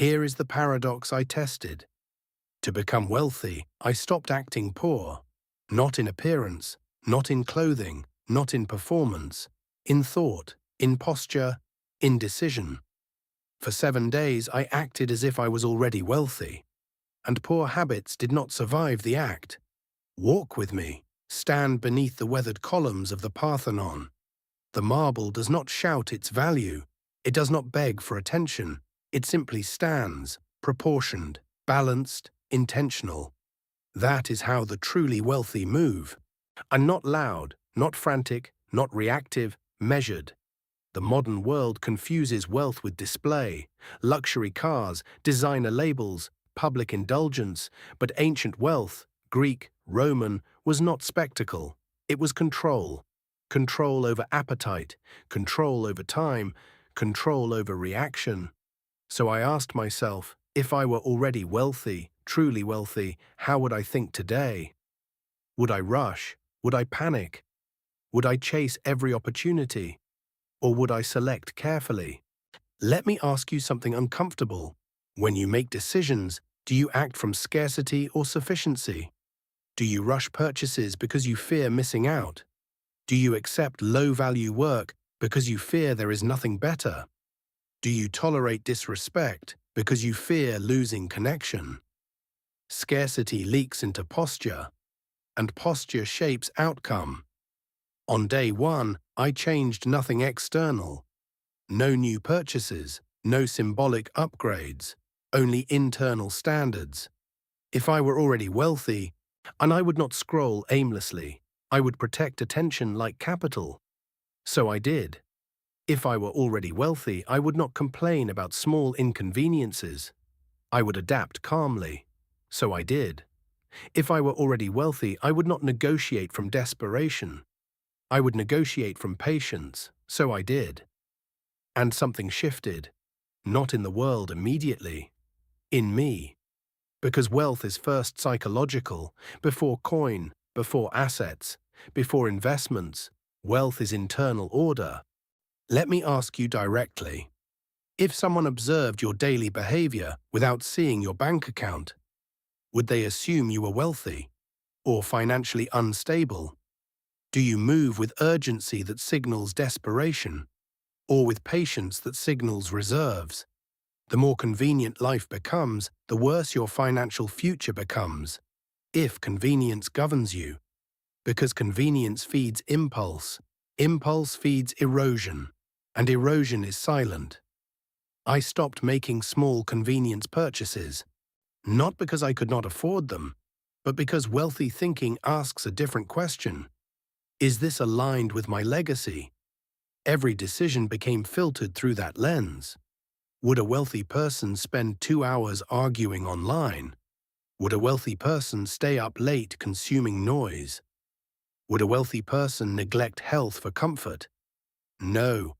Here is the paradox I tested. To become wealthy, I stopped acting poor, not in appearance, not in clothing, not in performance, in thought, in posture, in decision. For 7 days I acted as if I was already wealthy, and poor habits did not survive the act. Walk with me, stand beneath the weathered columns of the Parthenon. The marble does not shout its value, it does not beg for attention, it simply stands, proportioned, balanced, intentional. That is how the truly wealthy move. And not loud, not frantic, not reactive, measured. The modern world confuses wealth with display, luxury cars, designer labels, public indulgence, but ancient wealth, Greek, Roman, was not spectacle. It was control. Control over appetite, control over time, control over reaction. So I asked myself, if I were already wealthy, truly wealthy, how would I think today? Would I rush? Would I panic? Would I chase every opportunity? Or would I select carefully? Let me ask you something uncomfortable. When you make decisions, do you act from scarcity or sufficiency? Do you rush purchases because you fear missing out? Do you accept low-value work because you fear there is nothing better? Do you tolerate disrespect because you fear losing connection? Scarcity leaks into posture, and posture shapes outcome. On day 1, I changed nothing external. No new purchases, no symbolic upgrades, only internal standards. If I were already wealthy, and I would not scroll aimlessly, I would protect attention like capital. So I did. If I were already wealthy, I would not complain about small inconveniences. I would adapt calmly. So I did. If I were already wealthy, I would not negotiate from desperation. I would negotiate from patience. So I did. And something shifted. Not in the world immediately. In me. Because wealth is first psychological, before coin, before assets, before investments. Wealth is internal order. Let me ask you directly. If someone observed your daily behavior without seeing your bank account, would they assume you were wealthy or financially unstable? Do you move with urgency that signals desperation, or with patience that signals reserves? The more convenient life becomes, the worse your financial future becomes, if convenience governs you. Because convenience feeds impulse, impulse feeds erosion, and erosion is silent. I stopped making small convenience purchases, not because I could not afford them, but because wealthy thinking asks a different question. Is this aligned with my legacy? Every decision became filtered through that lens. Would a wealthy person spend 2 hours arguing online? Would a wealthy person stay up late consuming noise? Would a wealthy person neglect health for comfort? No.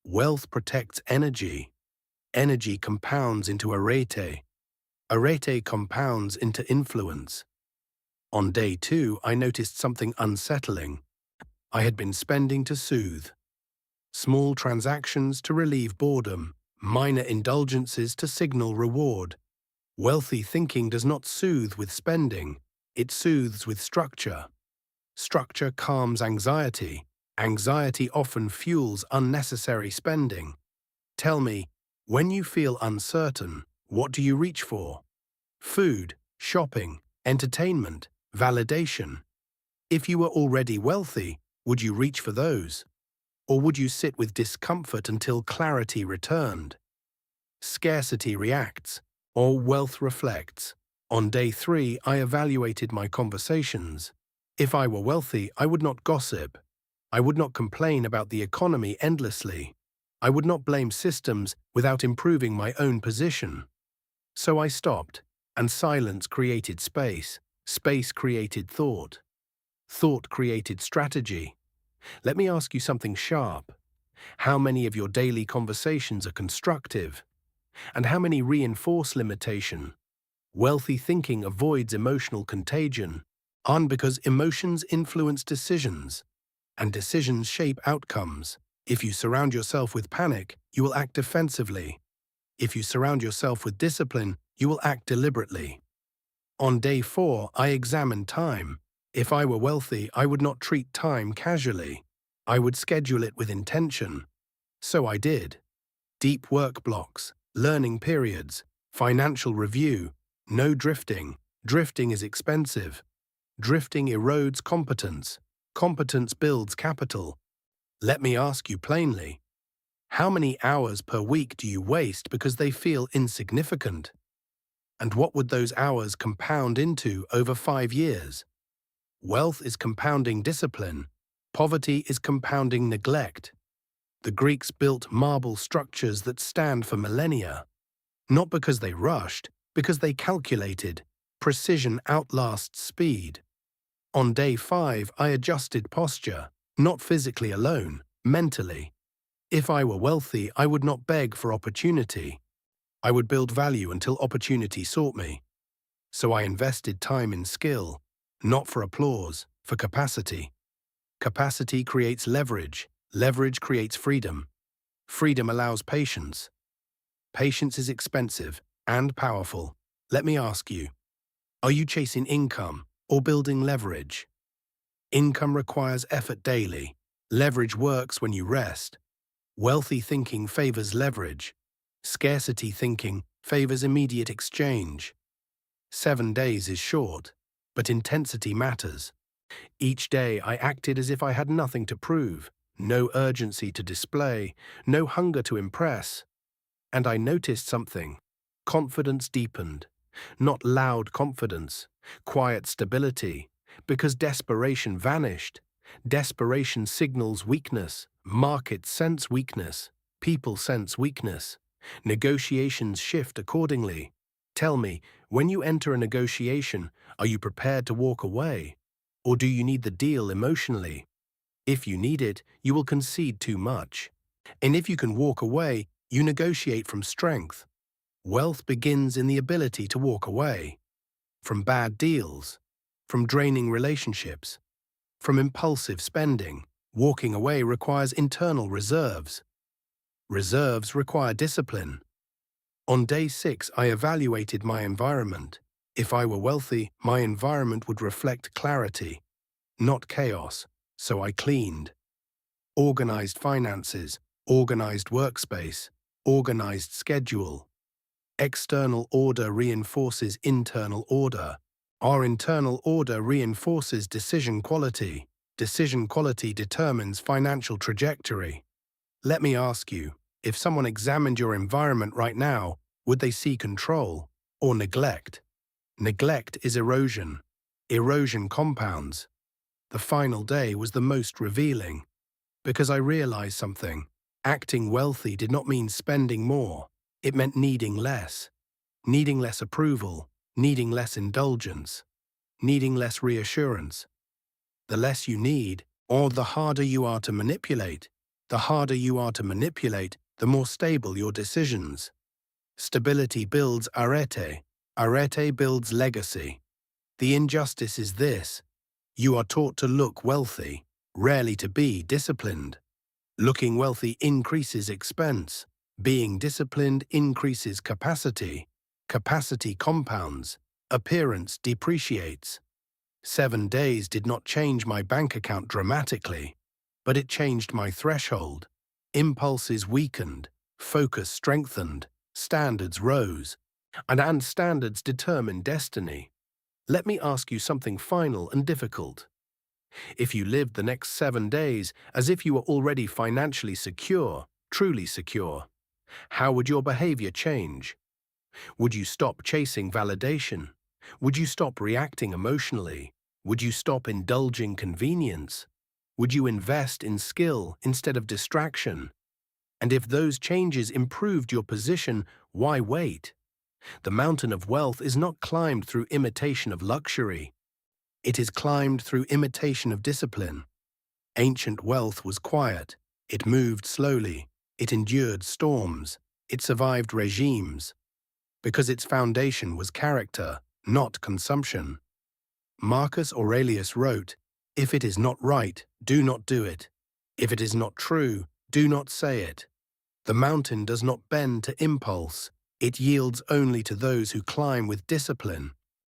Wealth protects energy. Energy compounds into arete. Arete compounds into influence. On day 2, I noticed something unsettling. I had been spending to soothe. Small transactions to relieve boredom, minor indulgences to signal reward. Wealthy thinking does not soothe with spending, it soothes with structure. Structure calms anxiety. Anxiety often fuels unnecessary spending. Tell me, when you feel uncertain, what do you reach for? Food, shopping, entertainment, validation. If you were already wealthy, would you reach for those? Or would you sit with discomfort until clarity returned? Scarcity reacts, or wealth reflects. On day 3, I evaluated my conversations. If I were wealthy, I would not gossip. I would not complain about the economy endlessly. I would not blame systems without improving my own position. So I stopped, and silence created space. Space created thought. Thought created strategy. Let me ask you something sharp. How many of your daily conversations are constructive? And how many reinforce limitation? Wealthy thinking avoids emotional contagion, because emotions influence decisions, and decisions shape outcomes. If you surround yourself with panic, you will act defensively. If you surround yourself with discipline, you will act deliberately. On day 4, I examined time. If I were wealthy, I would not treat time casually. I would schedule it with intention. So I did. Deep work blocks, learning periods, financial review, no drifting. Drifting is expensive. Drifting erodes competence. Competence builds capital. Let me ask you plainly, how many hours per week do you waste because they feel insignificant? And what would those hours compound into over 5 years? Wealth is compounding discipline. Poverty is compounding neglect. The Greeks built marble structures that stand for millennia. Not because they rushed, because they calculated. Precision outlasts speed. On day 5, I adjusted posture, not physically alone, mentally. If I were wealthy, I would not beg for opportunity. I would build value until opportunity sought me. So I invested time in skill, not for applause, for capacity. Capacity creates leverage. Leverage creates freedom. Freedom allows patience. Patience is expensive and powerful. Let me ask you, are you chasing income or building leverage? Income requires effort daily. Leverage works when you rest. Wealthy thinking favors leverage. Scarcity thinking favors immediate exchange. 7 days is short, but intensity matters. Each day I acted as if I had nothing to prove, no urgency to display, no hunger to impress. And I noticed something. Confidence deepened. Not loud confidence, quiet stability, because desperation vanished. Desperation signals weakness. Markets sense weakness. People sense weakness. Negotiations shift accordingly. Tell me, when you enter a negotiation, are you prepared to walk away? Or do you need the deal emotionally? If you need it, you will concede too much. And if you can walk away, you negotiate from strength. Wealth begins in the ability to walk away. From bad deals, from draining relationships, from impulsive spending. Walking away requires internal reserves. Reserves require discipline. On day 6, I evaluated my environment. If I were wealthy, my environment would reflect clarity, not chaos, so I cleaned. Organized finances, organized workspace, organized schedule. External order reinforces internal order. Our internal order reinforces decision quality. Decision quality determines financial trajectory. Let me ask you, if someone examined your environment right now, would they see control or neglect? Neglect is erosion. Erosion compounds. The final day was the most revealing, because I realized something. Acting wealthy did not mean spending more. It meant needing less. Needing less approval, needing less indulgence, needing less reassurance. The less you need, or the harder you are to manipulate. The harder you are to manipulate, the more stable your decisions. Stability builds arete. Arete builds legacy. The injustice is this. You are taught to look wealthy, rarely to be disciplined. Looking wealthy increases expense. Being disciplined increases capacity. Capacity compounds. Appearance depreciates. 7 days did not change my bank account dramatically, but it changed my threshold. Impulses weakened, focus strengthened, standards rose, and standards determine destiny. Let me ask you something final and difficult. If you lived the next 7 days as if you were already financially secure, truly secure, how would your behavior change? Would you stop chasing validation? Would you stop reacting emotionally? Would you stop indulging convenience? Would you invest in skill instead of distraction? And if those changes improved your position, why wait? The mountain of wealth is not climbed through imitation of luxury. It is climbed through imitation of discipline. Ancient wealth was quiet. It moved slowly. It endured storms. It survived regimes. Because its foundation was character, not consumption. Marcus Aurelius wrote, "If it is not right, do not do it. If it is not true, do not say it." The mountain does not bend to impulse. It yields only to those who climb with discipline,